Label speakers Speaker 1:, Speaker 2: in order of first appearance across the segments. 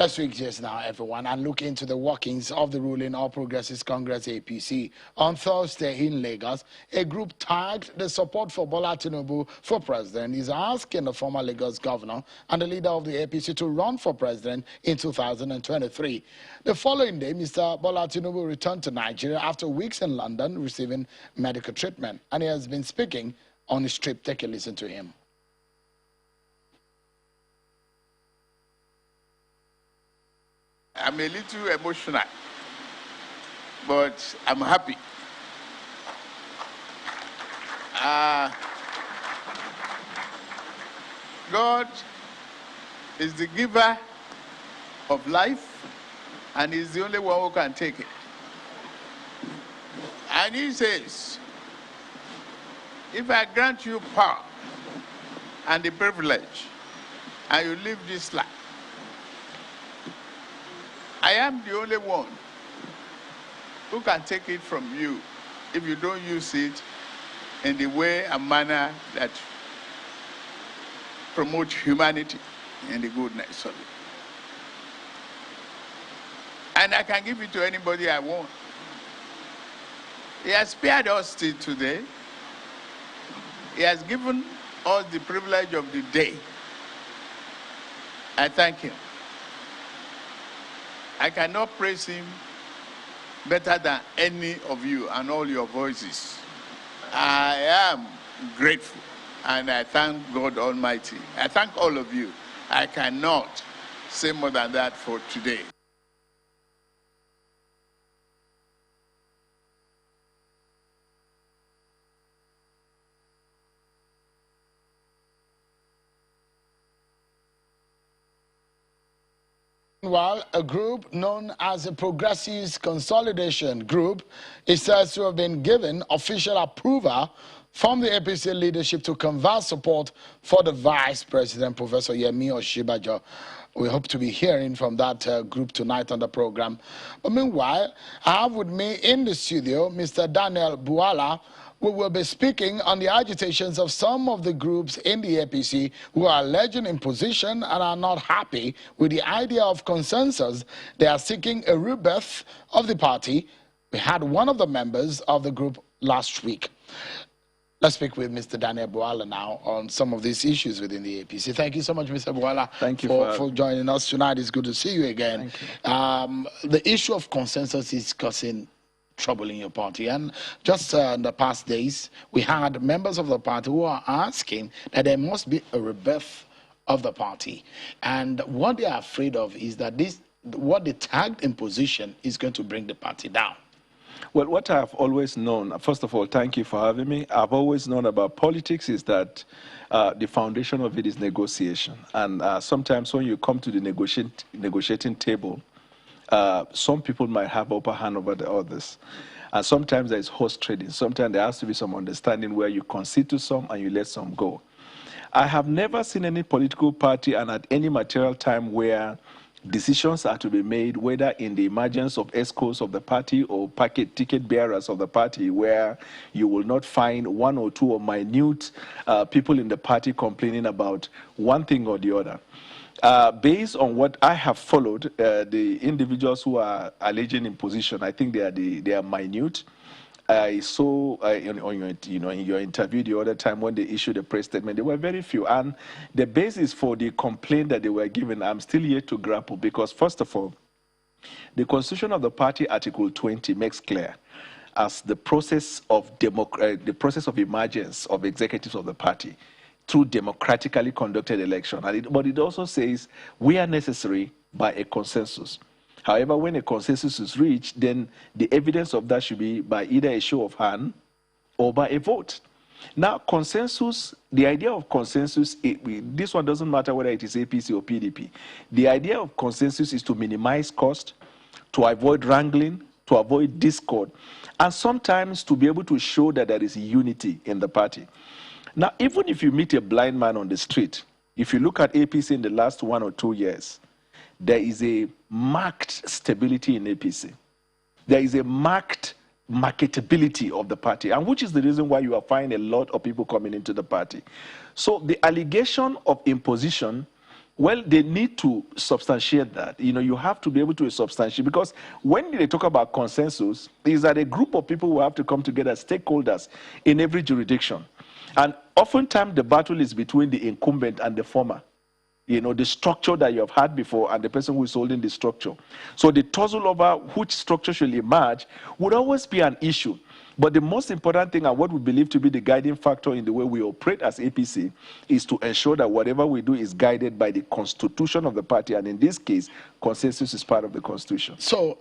Speaker 1: Let's switch gears now, everyone, and look into the workings of the ruling All Progressives Congress APC. On Thursday in Lagos, a group tagged the support for Bwala Tinubu for president is asking the former Lagos governor and the leader of the APC to run for president in 2023. The following day, Mr. Bwala Tinubu returned to Nigeria after weeks in London receiving medical treatment, and he has been speaking on his trip. Take a listen to him.
Speaker 2: I'm a little emotional, but I'm happy. God is the giver of life, and He's the only one who can take it. And He says, if I grant you power and the privilege, and you live this life, I am the only one who can take it from you if you don't use it in the way and manner that promotes humanity and the goodness of it. And I can give it to anybody I want. He has spared us till today. He has given us the privilege of the day. I thank Him. I cannot praise Him better than any of you and all your voices. I am grateful, and I thank God Almighty. I thank all of you. I cannot say more than that for today.
Speaker 1: While a group known as the Progressives Consolidation Group is said to have been given official approval from the APC leadership to convert support for the Vice President, Professor Yemi Osinbajo. We hope to be hearing from that group tonight on the program. But meanwhile, I have with me in the studio Mr. Daniel Bwala, who will be speaking on the agitations of some of the groups in the APC who are alleging imposition and are not happy with the idea of consensus. They are seeking a rebirth of the party. We had one of the members of the group last week. Let's speak with Mr. Daniel Bwala now on some of these issues within the APC. Thank you so much, Mr. Bwala, for joining us tonight. It's good to see you again. The issue of consensus is causing trouble in your party, and just in the past days we had members of the party who are asking that there must be a rebirth of the party, and what they are afraid of is that what they tagged imposition is going to bring the party down.
Speaker 3: Well, what I've always known, first of all, thank you for having me. I've always known about politics is that the foundation of it is negotiation, and sometimes when you come to the negotiating table, some people might have upper hand over the others. And sometimes there's horse trading. Sometimes there has to be some understanding where you concede to some and you let some go. I have never seen any political party and at any material time where decisions are to be made, whether in the emergence of ESCOs of the party or ticket bearers of the party, where you will not find one or two or minute people in the party complaining about one thing or the other. Based on what I have followed, the individuals who are alleging imposition, I think they are minute. I saw in your interview the other time when they issued a press statement, there were very few. And the basis for the complaint that they were given, I'm still yet to grapple, because first of all, the Constitution of the party, Article 20, makes clear as the process of emergence of executives of the party through democratically conducted election. But it also says we are necessary by a consensus. However, when a consensus is reached, then the evidence of that should be by either a show of hand or by a vote. Now, consensus, the idea of consensus, this one doesn't matter whether it is APC or PDP. The idea of consensus is to minimize cost, to avoid wrangling, to avoid discord, and sometimes to be able to show that there is unity in the party. Now, even if you meet a blind man on the street, if you look at APC in the last 1 or 2 years, there is a marked stability in APC. There is a marked marketability of the party, and which is the reason why you are finding a lot of people coming into the party. So the allegation of imposition Well, they need to substantiate that. You know, you have to be able to substantiate, because when they talk about consensus, is that a group of people who have to come together, stakeholders in every jurisdiction. And oftentimes the battle is between the incumbent and the former. You know, the structure that you have had before and the person who is holding the structure. So the tussle over which structure should emerge would always be an issue. But the most important thing, and what we believe to be the guiding factor in the way we operate as APC, is to ensure that whatever we do is guided by the constitution of the party. And in this case, consensus is part of the constitution.
Speaker 1: So,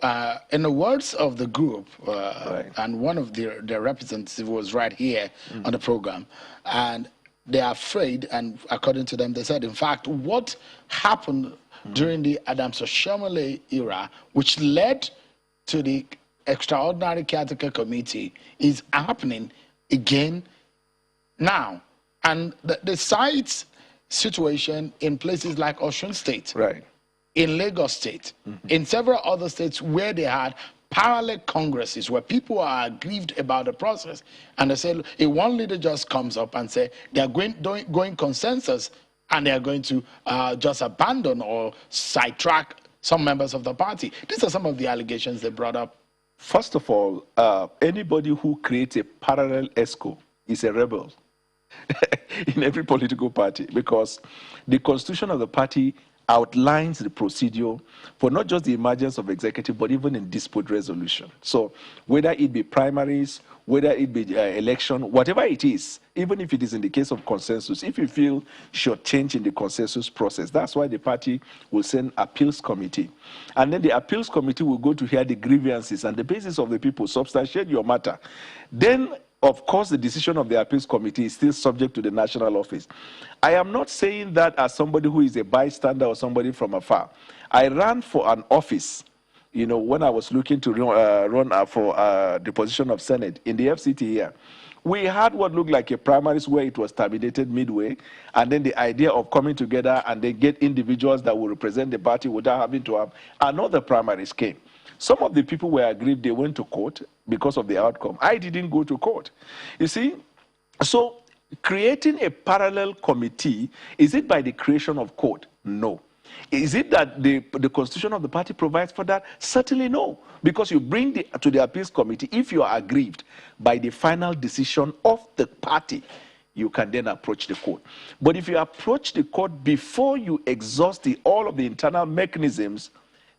Speaker 1: in the words of the group,
Speaker 3: Right.
Speaker 1: and one of their representatives was right here on the program, and they are afraid, and according to them, they said, in fact, what happened during the Adams Oshiomhole era, which led to the Extraordinary Caretaker Committee, is happening again now. And the sites situation in places like Osun State,
Speaker 3: Right.
Speaker 1: in Lagos State, in several other states where they had parallel congresses where people are aggrieved about the process, and they say, if one leader just comes up and say they are going consensus, and they are going to just abandon or sidetrack some members of the party. These are some of the allegations they brought up.
Speaker 3: First of all, anybody who creates a parallel ESCO is a rebel in every political party, because the constitution of the party outlines the procedure for not just the emergence of executive, but even in dispute resolution. So whether it be primaries, whether it be election, whatever it is, even if it is in the case of consensus, if you feel shortchanged in the consensus process, that's why the party will send appeals committee. And then the appeals committee will go to hear the grievances and the basis of the people, substantiate your matter. Then, of course, the decision of the appeals committee is still subject to the national office. I am not saying that as somebody who is a bystander or somebody from afar. I ran for an office, you know, when I was looking to run for the position of Senate in the FCT here. We had what looked like a primaries where it was terminated midway, and then the idea of coming together and then get individuals that will represent the party without having to have another primaries came. Some of the people were aggrieved, they went to court because of the outcome. I didn't go to court. You see, so creating a parallel committee, is it by the creation of court? No. Is it that the constitution of the party provides for that? Certainly no. Because you bring to the appeals committee, if you are aggrieved by the final decision of the party, you can then approach the court. But if you approach the court before you exhaust all of the internal mechanisms,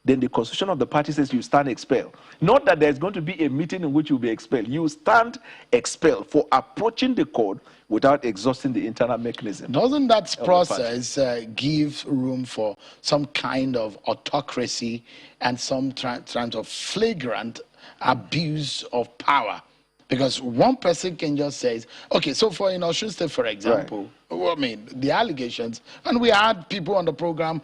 Speaker 3: then the constitution of the party says you stand expelled. Not that there's going to be a meeting in which you'll be expelled. You stand expelled for approaching the court without exhausting the internal mechanism.
Speaker 1: Doesn't that process give room for some kind of autocracy and some kind of flagrant abuse of power? Because one person can just say, okay, so for in Osun State, for example, well, I mean, the allegations, and we had people on the program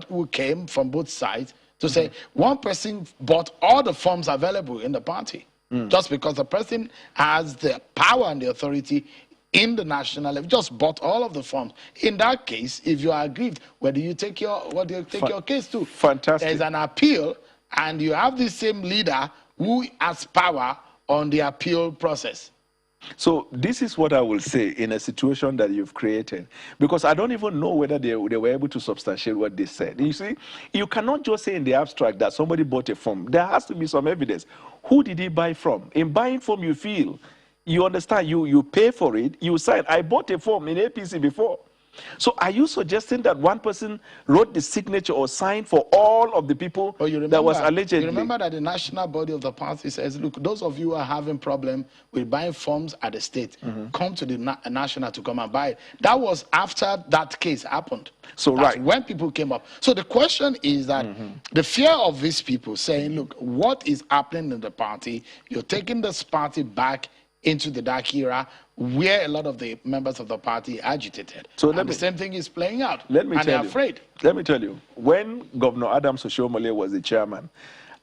Speaker 1: who came from both sides to say one person bought all the forms available in the party just because the person has the power and the authority in the national level, just bought all of the forms. In that case, if you are aggrieved, where do you take your case to?
Speaker 3: Fantastic.
Speaker 1: There's an appeal, and you have the same leader who has power on the appeal process.
Speaker 3: So this is what I will say in a situation that you've created, because I don't even know whether they were able to substantiate what they said. You see, you cannot just say in the abstract that somebody bought a form. There has to be some evidence. Who did he buy from? In buying form, you feel, you understand, you pay for it, you sign. I bought a form in APC before. So are you suggesting that one person wrote the signature or signed for all of the people that was allegedly?
Speaker 1: You remember that the national body of the party says, look, those of you who are having problem with buying forms at the state, come to the national to come and buy it. That was after that case happened.
Speaker 3: So
Speaker 1: that's when people came up. So the question is that the fear of these people saying, look, what is happening in the party? You're taking this party back into the dark era where a lot of the members of the party agitated. So the same thing is playing out. And they're afraid.
Speaker 3: Let me tell you, when Governor Adams Oshiomhole was the chairman,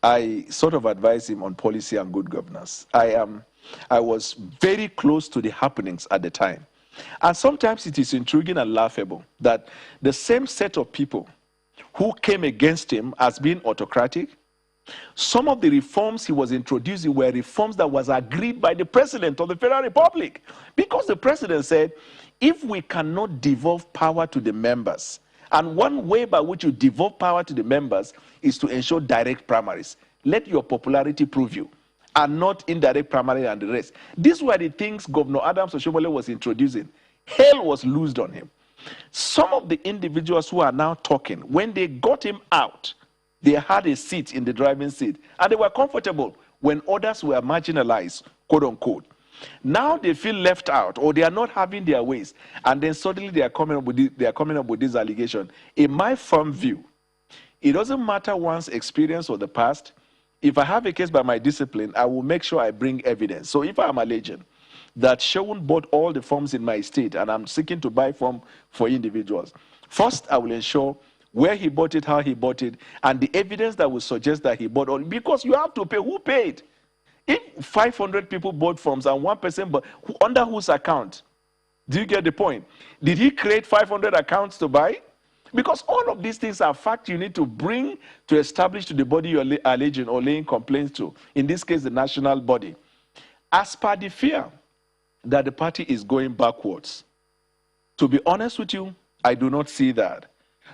Speaker 3: I sort of advised him on policy and good governance. I was very close to the happenings at the time. And sometimes it is intriguing and laughable that the same set of people who came against him as being autocratic, some of the reforms he was introducing were reforms that was agreed by the president of the Federal Republic. Because the president said, if we cannot devolve power to the members And one way by which you devolve power to the members is to ensure direct primaries. Let your popularity prove you, and not indirect primary and the rest. These were the things Governor Adams Oshiomhole was introducing. Hell was loosed on him. Some of the individuals who are now talking, when they got him out, they had a seat in the driving seat, and they were comfortable when others were marginalized, quote unquote. Now they feel left out, or they are not having their ways, and then suddenly they are coming up with this allegation. In my firm view, it doesn't matter one's experience or the past. If I have a case by my discipline, I will make sure I bring evidence. So if I'm alleging that Shegun bought all the forms in my state and I'm seeking to buy form for individuals, first I will ensure where he bought it, how he bought it, and the evidence that will suggest that he bought all, because you have to pay. Who paid? If 500 people bought forms and one person bought, under whose account? Do you get the point? Did he create 500 accounts to buy? Because all of these things are facts you need to bring to establish to the body you're alleging or laying complaints to, in this case, the national body. As per the fear that the party is going backwards, to be honest with you, I do not see that.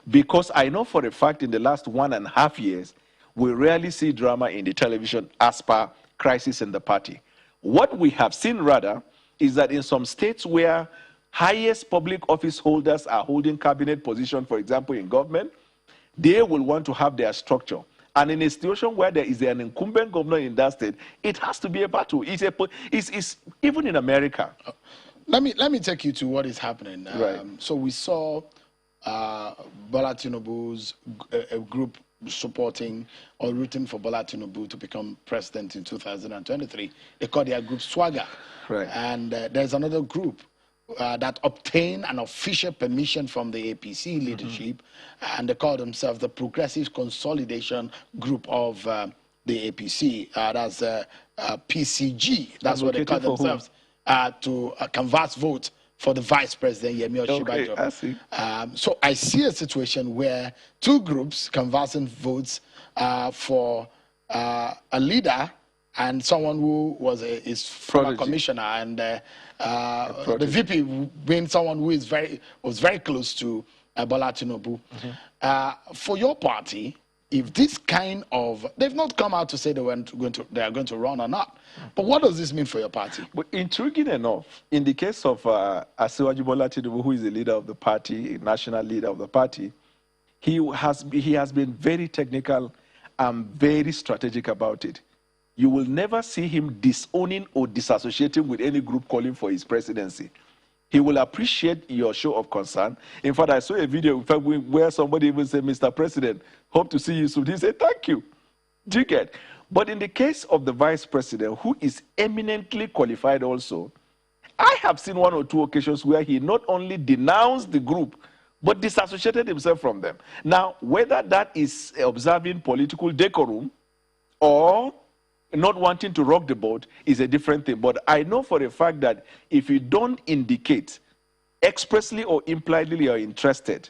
Speaker 3: Because I know for a fact in the last 1.5 years, we rarely see drama in the television as per crisis in the party. What we have seen rather is that in some states where highest public office holders are holding cabinet position, for example, in government, they will want to have their structure. And in a situation where there is an incumbent governor in that state, it has to be a battle. It's even in America.
Speaker 1: Let me take you to what is happening.
Speaker 3: Right.
Speaker 1: So we saw Bwala Tinubu's group supporting or rooting for Bwala Tinubu to become president in 2023. They call their group Swagger.
Speaker 3: Right.
Speaker 1: And there's another group that obtained an official permission from the APC leadership, and they call themselves the Progressive Consolidation Group of the APC. That's PCG. That's what they call themselves, to canvass vote for the vice president, Yemi Osinbajo.
Speaker 3: Okay, I see.
Speaker 1: So I see a situation where two groups canvassing votes for a leader and someone who was is former commissioner, and the VP being someone who is was very close to Bwala Tinubu. For your party, if this kind of, they've not come out to say they are going to run or not, but what does this mean for your party?
Speaker 3: But intriguing enough, in the case of Asiwaju Bwala Tinubu, who is the leader of the party, national leader of the party, he has been very technical and very strategic about it. You will never see him disowning or disassociating with any group calling for his presidency. He will appreciate your show of concern. In fact, I saw a video where somebody even said, Mr. President, hope to see you soon. He said, thank you. Do you get? But in the case of the vice president, who is eminently qualified also, I have seen 1 or 2 occasions where he not only denounced the group, but disassociated himself from them. Now, whether that is observing political decorum or not wanting to rock the boat is a different thing. But I know for a fact that if you don't indicate expressly or impliedly you're interested,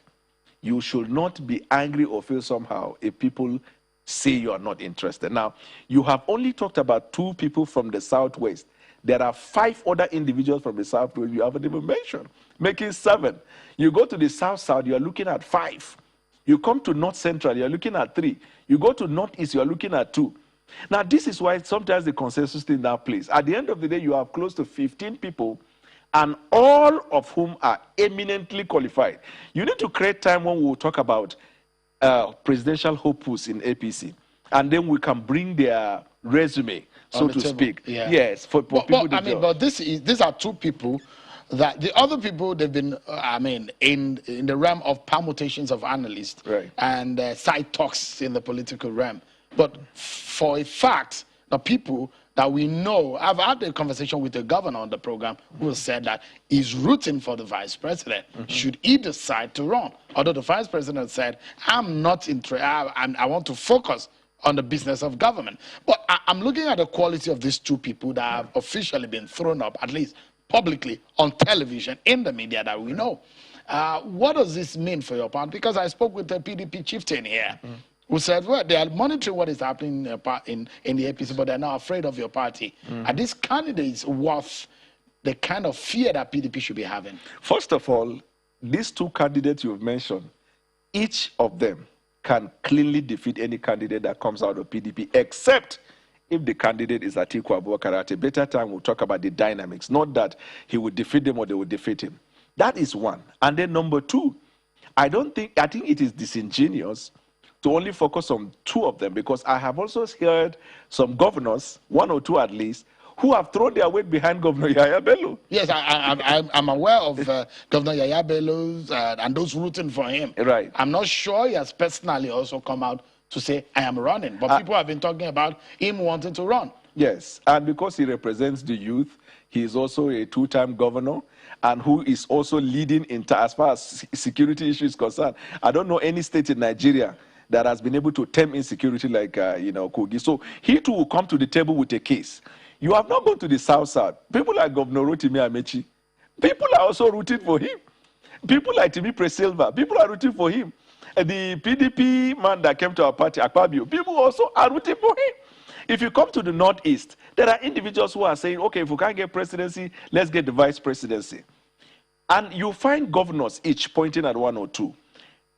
Speaker 3: you should not be angry or feel somehow if people say you are not interested. Now, you have only talked about 2 people from the Southwest. There are 5 other individuals from the Southwest you haven't even mentioned, making 7. You go to the South-South, you're looking at 5. You come to North Central, you're looking at 3. You go to Northeast, you're looking at 2. Now, this is why sometimes the consensus thing now plays. At the end of the day, you have close to 15 people, and all of whom are eminently qualified. You need to create time when we will talk about presidential hopefuls in APC, and then we can bring their resume, so to speak.
Speaker 1: Yeah.
Speaker 3: Yes, for people to judge.
Speaker 1: But these are 2 people that the other people, they've been, in the realm of permutations of analysts,
Speaker 3: right,
Speaker 1: and side talks in the political realm. But for a fact, the people that we know, I've had a conversation with the governor on the program who said that he's rooting for the vice president. Should he decide to run? Although the vice president said, I'm not interested, I want to focus on the business of government. But I'm looking at the quality of these 2 people that have officially been thrown up, at least publicly, on television, in the media that we know. What does this mean for your party? Because I spoke with the PDP chieftain here, who said, well, they are monitoring what is happening in the APC, but they're now afraid of your party. Are these candidates worth the kind of fear that PDP should be having?
Speaker 3: First of all, these 2 candidates you've mentioned, each of them can cleanly defeat any candidate that comes out of PDP, except if the candidate is Atiku Abubakar. At a better time, we'll talk about the dynamics, not that he would defeat them or they would defeat him. That is one. And then number two, I think it is disingenuous to only focus on two of them, because I have also heard some governors, one or two at least, who have thrown their weight behind Governor Yahya Bello.
Speaker 1: Yes, I'm aware of Governor Yahya Bello and those rooting for him.
Speaker 3: Right.
Speaker 1: I'm not sure he has personally also come out to say, I am running. But people have been talking about him wanting to run. Yes,
Speaker 3: and because he represents the youth, he is also a two-time governor, and who is also leading as far as security issues is concerned. I don't know any state in Nigeria that has been able to tame insecurity like, Kogi. So he too will come to the table with a case. You have not gone to the south. People like Governor Rotimi Amechi, people are also rooting for him. People like Timi Presilva, people are rooting for him. The PDP man that came to our party, Akpabio, people also are rooting for him. If you come to the Northeast, there are individuals who are saying, okay, if we can't get presidency, let's get the vice presidency. And you find governors each pointing at one or two.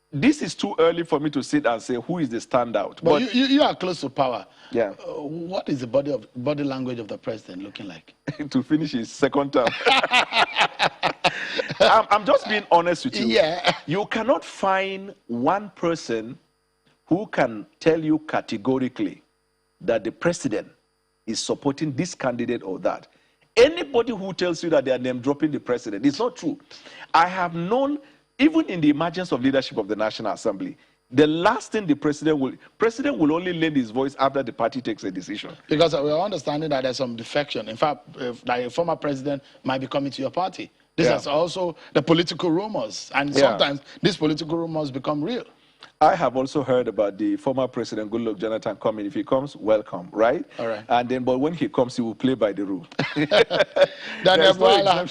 Speaker 3: This is too early for me to sit and say who is the standout.
Speaker 1: But you are close to power.
Speaker 3: Yeah.
Speaker 1: What is the body language of the president looking like?
Speaker 3: To finish his second term. I'm just being honest with you.
Speaker 1: Yeah.
Speaker 3: You cannot find one person who can tell you categorically that the president is supporting this candidate or that. Anybody who tells you that they are name dropping the president, it's not true. I have known, even in the emergence of leadership of the National Assembly, the last thing the president will only lend his voice after the party takes a decision.
Speaker 1: Because we are understanding that there's some defection. In fact, like a former president might be coming to your party. This is also the political rumors. And sometimes these political rumors become real.
Speaker 3: I have also heard about the former president, Goodluck Jonathan, coming. If he comes, welcome, right?
Speaker 1: All right.
Speaker 3: And then, but when he comes, he will play by the rule.
Speaker 1: Daniel Bwala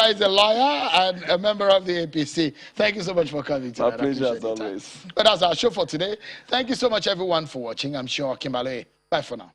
Speaker 1: is a lawyer and a member of the APC. Thank you so much for coming tonight.
Speaker 3: My pleasure as always.
Speaker 1: But that's our show for today. Thank you so much, everyone, for watching. I'm sure Kimbale. Bye for now.